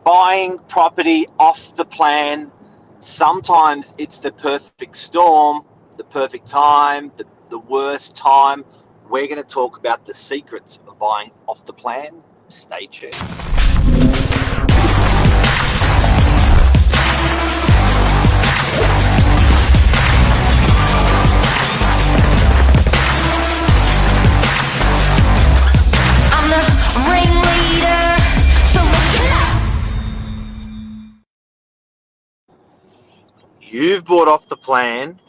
Buying property off the plan. Sometimes it's the perfect storm, the perfect time, the worst time. We're going to talk about the secrets of buying off the plan. Stay tuned. I'm the ringleader, so listen up. You've bought off the plan.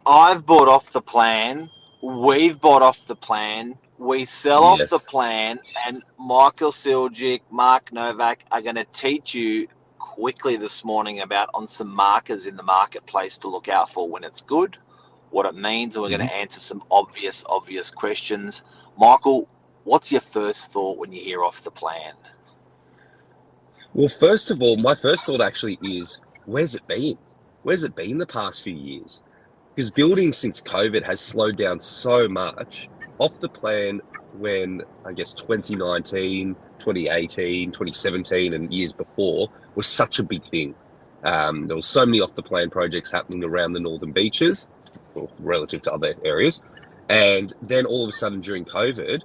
I've bought off the plan. We've bought off the plan. We sell off the plan, and Michael Siljic, Mark Novak are going to teach you quickly this morning about on some markers in the marketplace to look out for when it's good, what it means, and we're going to answer some obvious questions. Michael, what's your first thought when you hear off the plan? Well, first of all, my first thought actually is, where's it been? Where's it been the past few years? Because building since COVID has slowed down so much. Off the plan when, I guess, 2019, 2018, 2017 and years before was such a big thing. There was so many off the plan projects happening around the northern beaches, well, relative to other areas. And then all of a sudden during COVID,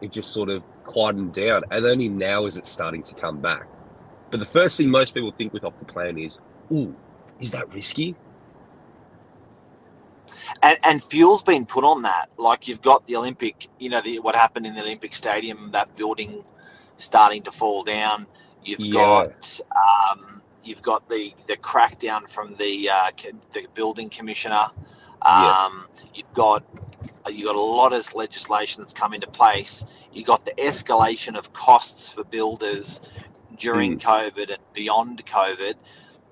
it just sort of quietened down. And only now is it starting to come back. But the first thing most people think with off the plan is, ooh, is that risky? And fuel's been put on that. Like you've got the Olympic, what happened in the Olympic Stadium, that building starting to fall down. You've got the crackdown from the building commissioner. You've got a lot of legislation that's come into place. You got the escalation of costs for builders during COVID and beyond COVID.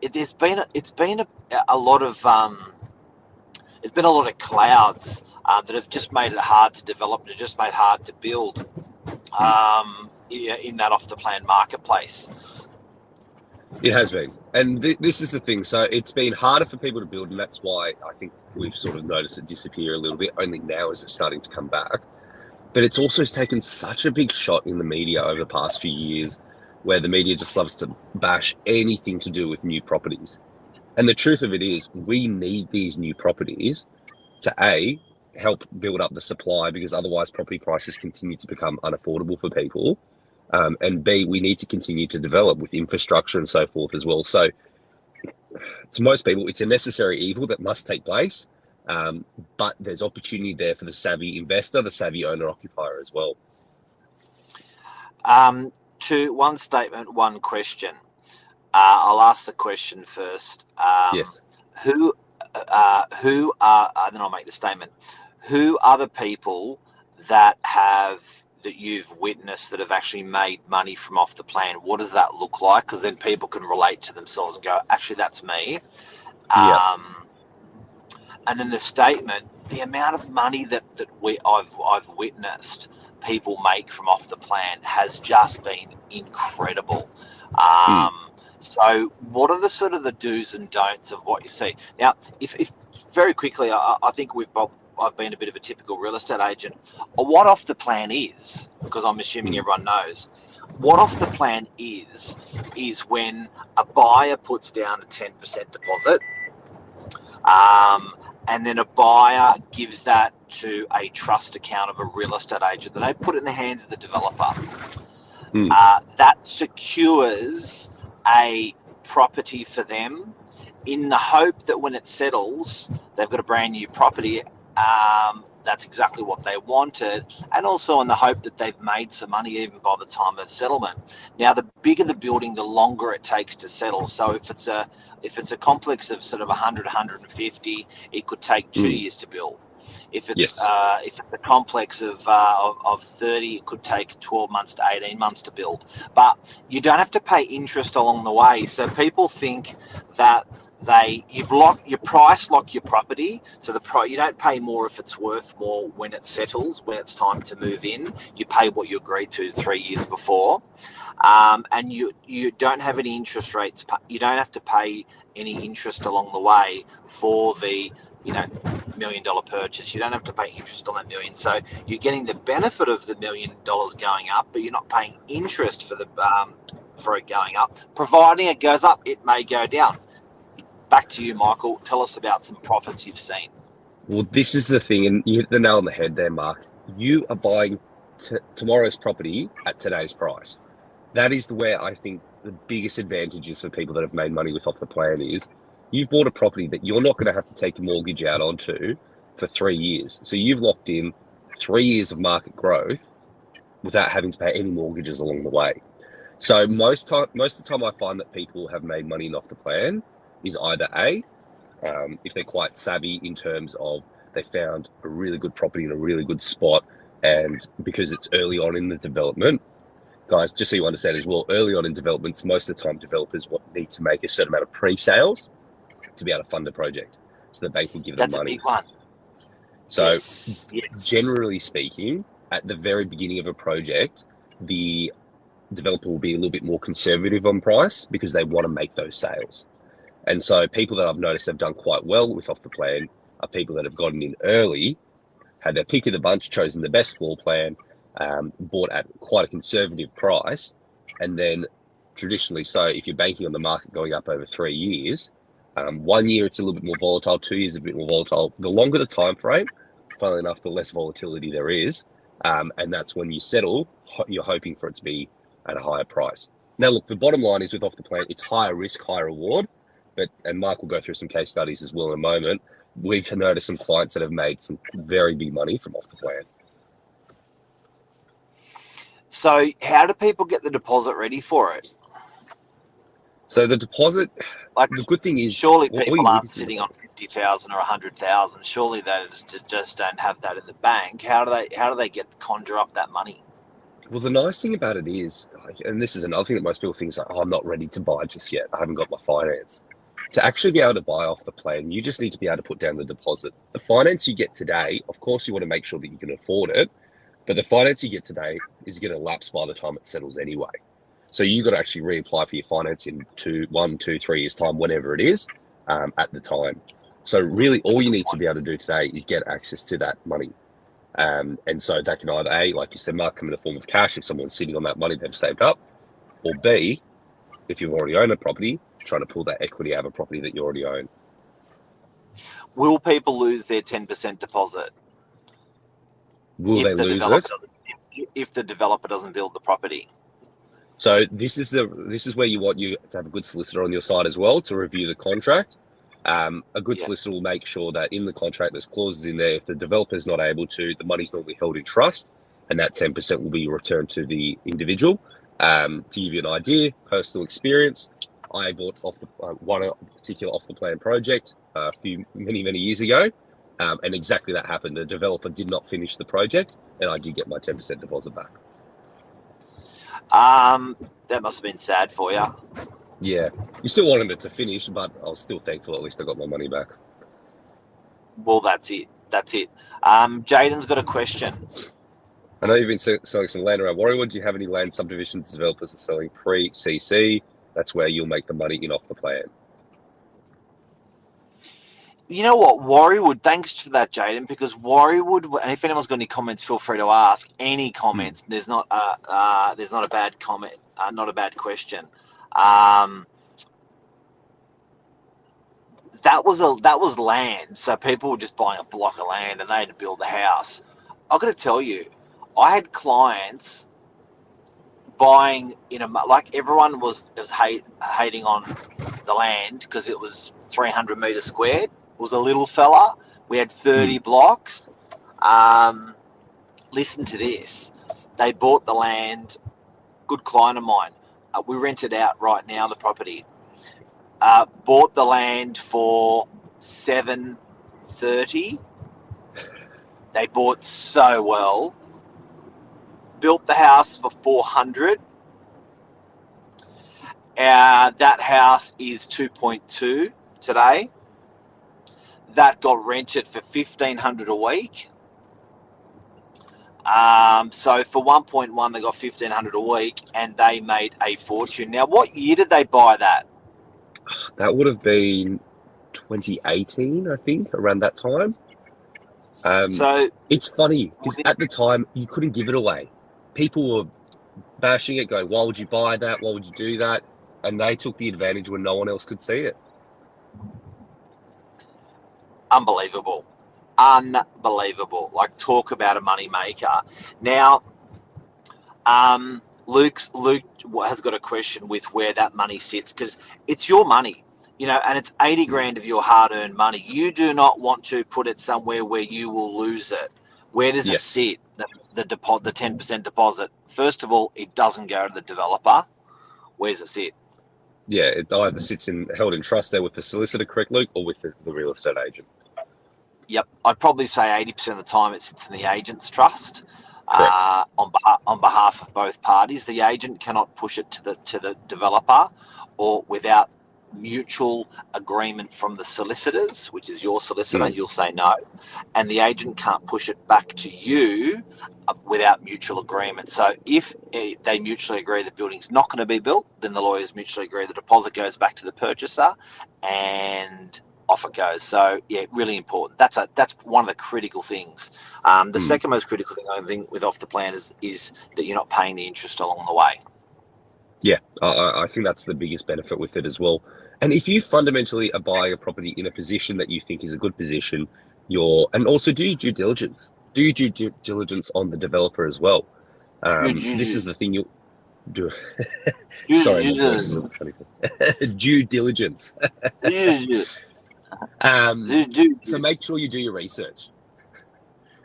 It's been a lot of clouds that have just made it hard to develop and just made it hard to build in that off the plan marketplace. It has been. And this is the thing. So it's been harder for people to build, and that's why I think we've sort of noticed it disappear a little bit. Only now is it starting to come back. But it's also taken such a big shot in the media over the past few years, where the media just loves to bash anything to do with new properties. And the truth of it is, we need these new properties to A, help build up the supply, because otherwise property prices continue to become unaffordable for people. And B, we need to continue to develop with infrastructure and so forth as well. So to most people, it's a necessary evil that must take place. But there's opportunity there for the savvy investor, the savvy owner-occupier as well. To one statement, one question. I'll ask the question first. Yes. Who are, then I'll make the statement. Who are the people that you've witnessed that have actually made money from off the plan? What does that look like? Because then people can relate to themselves and go, actually, that's me. And then the statement, the amount of money that I've witnessed people make from off the plan has just been incredible. So what are the sort of the do's and don'ts of what you see? Now, if very quickly, I think I've been a bit of a typical real estate agent. What off the plan is, because I'm assuming everyone knows, what off the plan is when a buyer puts down a 10% deposit, and then a buyer gives that to a trust account of a real estate agent. They don't put it in the hands of the developer. That secures a property for them in the hope that when it settles, they've got a brand new property. That's exactly what they wanted, and also in the hope that they've made some money even by the time of settlement. Now, the bigger the building, the longer it takes to settle. So if it's a complex of sort of 100, 150, it could take 2 years to build. If it's a complex of 30, it could take 12 months to 18 months to build. But you don't have to pay interest along the way. So people think that you price lock your property, so you don't pay more if it's worth more when it settles, when it's time to move in. You pay what you agreed to 3 years before, and you don't have any interest rates. You don't have to pay any interest along the way for the $1 million purchase. You don't have to pay interest on that million, so you're getting the benefit of the $1 million going up, but you're not paying interest for the for it going up. Providing it goes up, it may go down. Back to you, Michael. Tell us about some profits you've seen. Well, this is the thing, and you hit the nail on the head there, Mark. You are buying tomorrow's property at today's price. That is where I think the biggest advantages for people that have made money with Off the Plan is you've bought a property that you're not going to have to take a mortgage out onto for 3 years. So you've locked in 3 years of market growth without having to pay any mortgages along the way. So most of the time I find that people have made money in Off the Plan is either A, if they're quite savvy in terms of they found a really good property in a really good spot, and because it's early on in the development, guys, just so you understand as well, early on in developments, most of the time developers need to make a certain amount of pre-sales to be able to fund a project. So the bank will give them money. That's a big one. So Yes. generally speaking, at the very beginning of a project, the developer will be a little bit more conservative on price because they want to make those sales. And so people that I've noticed have done quite well with Off the Plan are people that have gotten in early, had their pick of the bunch, chosen the best floor plan, bought at quite a conservative price, and then traditionally, so if you're banking on the market going up over 3 years, 1 year it's a little bit more volatile, 2 years a bit more volatile. The longer the time frame, funnily enough, the less volatility there is, and that's when you settle. You're hoping for it to be at a higher price. Now, look, the bottom line is with Off the Plan, it's higher risk, higher reward. And Mark will go through some case studies as well in a moment. We've noticed some clients that have made some very big money from Off the Plan. So how do people get the deposit ready for it? So the deposit, Like, the good thing is, surely what people you need aren't to do- sitting on 50,000 or 100,000. Surely they just don't have that in the bank. How do they conjure up that money? Well, the nice thing about it is, and this is another thing that most people think is like, oh, I'm not ready to buy just yet. I haven't got my finance. To actually be able to buy Off the Plan, you just need to be able to put down the deposit. The finance you get today, of course, you want to make sure that you can afford it, but the finance you get today is going to lapse by the time it settles anyway. So you've got to actually reapply for your finance in 1, 2, 3 years' time, whenever it is, at the time. So really, all you need to be able to do today is get access to that money. And so that can either A, like you said, Mark, come in the form of cash if someone's sitting on that money they've saved up, or B, if you already own a property, trying to pull that equity out of a property that you already own. Will people lose their 10% deposit? Will they lose it? If the developer doesn't build the property? So this is where you want you to have a good solicitor on your side as well to review the contract. A good solicitor will make sure that in the contract there's clauses in there. If the developer is not able to, the money's normally held in trust, and that 10% will be returned to the individual. To give you an idea, personal experience, I bought one particular Off the Plan project many years ago, and exactly that happened. The developer did not finish the project, and I did get my 10% deposit back. That must have been sad for you. Yeah, you still wanted it to finish, but I was still thankful at least I got my money back. Well, that's it. Jaden's got a question. I know you've been selling some land around Warriewood. Do you have any land subdivisions developers are selling pre-CC? That's where you'll make the money in Off the Plan. You know what, Warriewood, thanks for that, Jaden, because Warriewood, and if anyone's got any comments, feel free to ask any comments. There's not a bad comment, not a bad question. That was land, so people were just buying a block of land and they had to build a house. I've got to tell you, I had clients buying like everyone was hating on the land because it was 300 meters squared. It was a little fella. We had 30 blocks. Listen to this. They bought the land. Good client of mine. We rent it out right now, the property. Bought the land for $730. They bought so well. Built the house for $400. That house is 2.2 today. That got rented for $1,500 a week. So for 1.1, they got $1,500 a week, and they made a fortune. Now, what year did they buy that? That would have been 2018, I think, around that time. So it's funny because at the time you couldn't give it away. People were bashing it, going, why would you buy that? Why would you do that? And they took the advantage when no one else could see it. Unbelievable. Like, talk about a money maker. Now, Luke has got a question with where that money sits, because it's your money, and it's 80 grand of your hard-earned money. You do not want to put it somewhere where you will lose it. Where does it sit? The 10% deposit. First of all, it doesn't go to the developer. Where does it sit? Yeah, it either sits held in trust there with the solicitor, correct, Luke, or with the real estate agent. Yep, I'd probably say 80% of the time it sits in the agent's trust. Correct. On behalf of both parties. The agent cannot push it to the developer, or without mutual agreement from the solicitors, which is your solicitor. You'll say no, and the agent can't push it back to you without mutual agreement. So if they mutually agree the building's not going to be built, then the lawyers mutually agree the deposit goes back to the purchaser, and off it goes. So yeah, really important. That's one of the critical things. The second most critical thing I think with off the plan is that you're not paying the interest along the way. Yeah, I think that's the biggest benefit with it as well. And if you fundamentally are buying a property in a position that you think is a good position, and also do your due diligence. Do your due diligence on the developer as well. This is the thing you'll do. Sorry, my voice is a little funny. Due diligence. So make sure you do your research,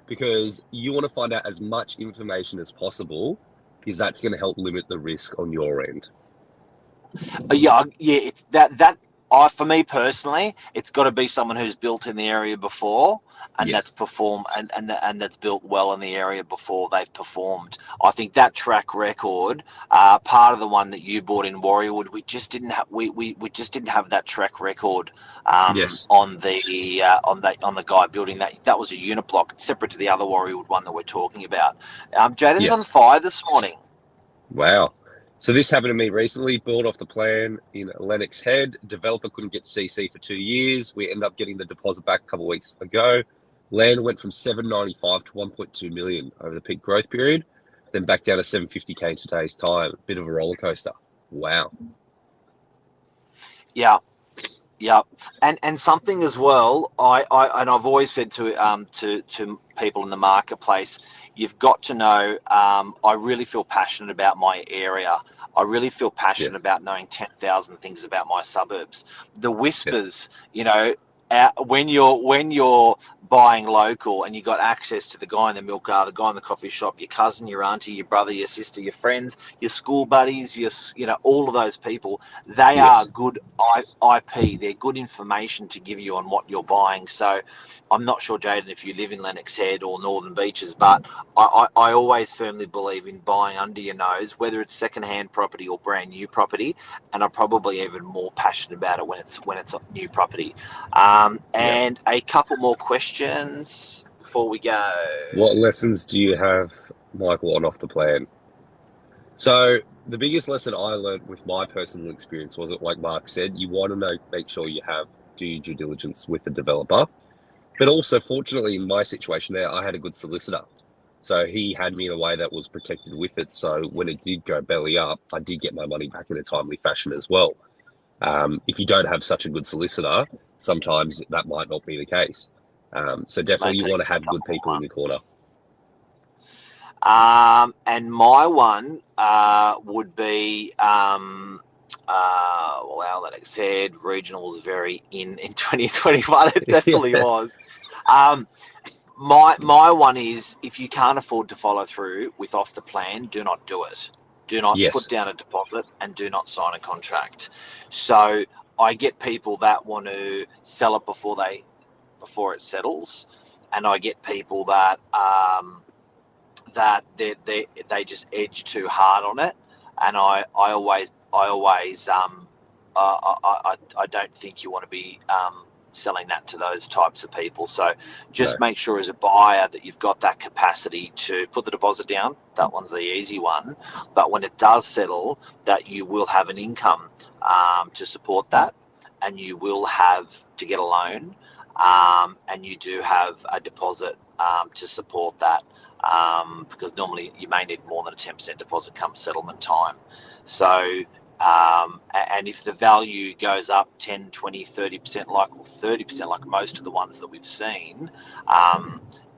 because you want to find out as much information as possible, because that's going to help limit the risk on your end. It's that. For me personally, it's got to be someone who's built in the area before, and that's performed and that's built well in the area before they've performed. I think that track record, part of the one that you bought in Warrierwood, we just didn't have. We just didn't have that track record on the guy building that. That was a unit block, separate to the other Warrierwood one that we're talking about. Jaden's on fire this morning. Wow. So this happened to me recently. Built off the plan in Lennox Head. Developer couldn't get CC for 2 years. We ended up getting the deposit back a couple of weeks ago. Land went from 795 to 1.2 million over the peak growth period, then back down to 750k in today's time. A bit of a roller coaster. Wow. Yeah. And something as well. I've always said to people in the marketplace, you've got to know. I really feel passionate about my area. I really feel passionate about knowing 10,000 things about my suburbs. The whispers, when you're buying local and you got access to the guy in the milk bar, the guy in the coffee shop, your cousin, your auntie, your brother, your sister, your friends, your school buddies, all of those people, they are good IP. They're good information to give you on what you're buying. So I'm not sure, Jaden, if you live in Lennox Head or Northern Beaches, but I always firmly believe in buying under your nose, whether it's second-hand property or brand new property, and I'm probably even more passionate about it when it's a new property. And a couple more questions before we go. What lessons do you have, Michael, on off the plan? So the biggest lesson I learned with my personal experience was, like Mark said, you want to make sure you do your due diligence with the developer. But also, fortunately, in my situation there, I had a good solicitor. So he had me in a way that was protected with it. So when it did go belly up, I did get my money back in a timely fashion as well. If you don't have such a good solicitor, sometimes that might not be the case. So definitely you want to have good people in your corner. And my one would be, like I said, regional was very in 2021. It definitely was. My one is, if you can't afford to follow through with off the plan, do not do it. Do not put down a deposit and do not sign a contract. So I get people that want to sell it before it settles, and I get people that they just edge too hard on it, and I don't think you want to be selling that to those types of people. So just make sure as a buyer that you've got that capacity to put the deposit down. That one's the easy one. But when it does settle, that you will have an income to support that, and you will have to get a loan, and you do have a deposit to support that. because normally you may need more than a 10% deposit come settlement time. So, and if the value goes up 10, 20, 30%, or 30%, like most of the ones that we've seen,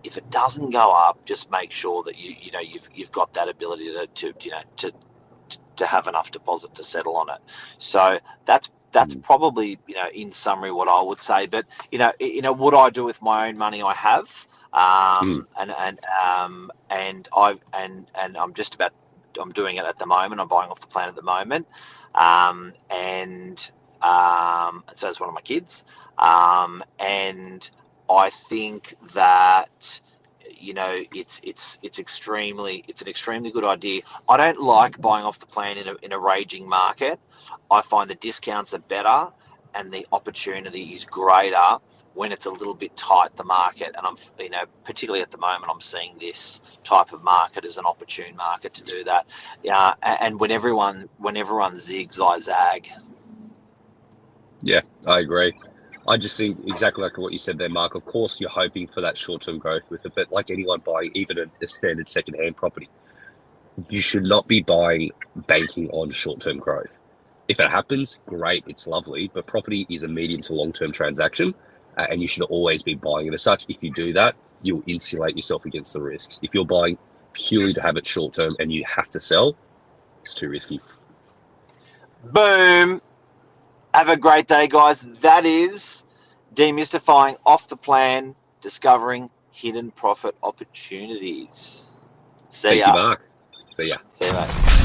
if it doesn't go up, just make sure that you've got that ability to have enough deposit to settle on it. So that's probably, in summary, what I would say. But what I do with my own money, I have, and I'm doing it at the moment. I'm buying off the plan at the moment, and so it's one of my kids, and I think that it's an extremely good idea. I don't like buying off the plan in a raging market. I find the discounts are better and the opportunity is greater when it's a little bit tight, the market. And I'm particularly at the moment, I'm seeing this type of market as an opportune market to do that. Yeah, and when everyone zigs, I zag. Yeah, I agree. I just think exactly like what you said there, Mark. Of course, you're hoping for that short-term growth with it, but like anyone buying even a standard second-hand property, you should not be banking on short-term growth. If it happens, great, it's lovely, but property is a medium to long-term transaction, and you should always be buying it as such. If you do that, you'll insulate yourself against the risks. If you're buying purely to have it short-term and you have to sell, it's too risky. Boom. Have a great day, guys. That is demystifying off the plan, discovering hidden profit opportunities. See ya. Thank you, Mark. See ya. See you, mate.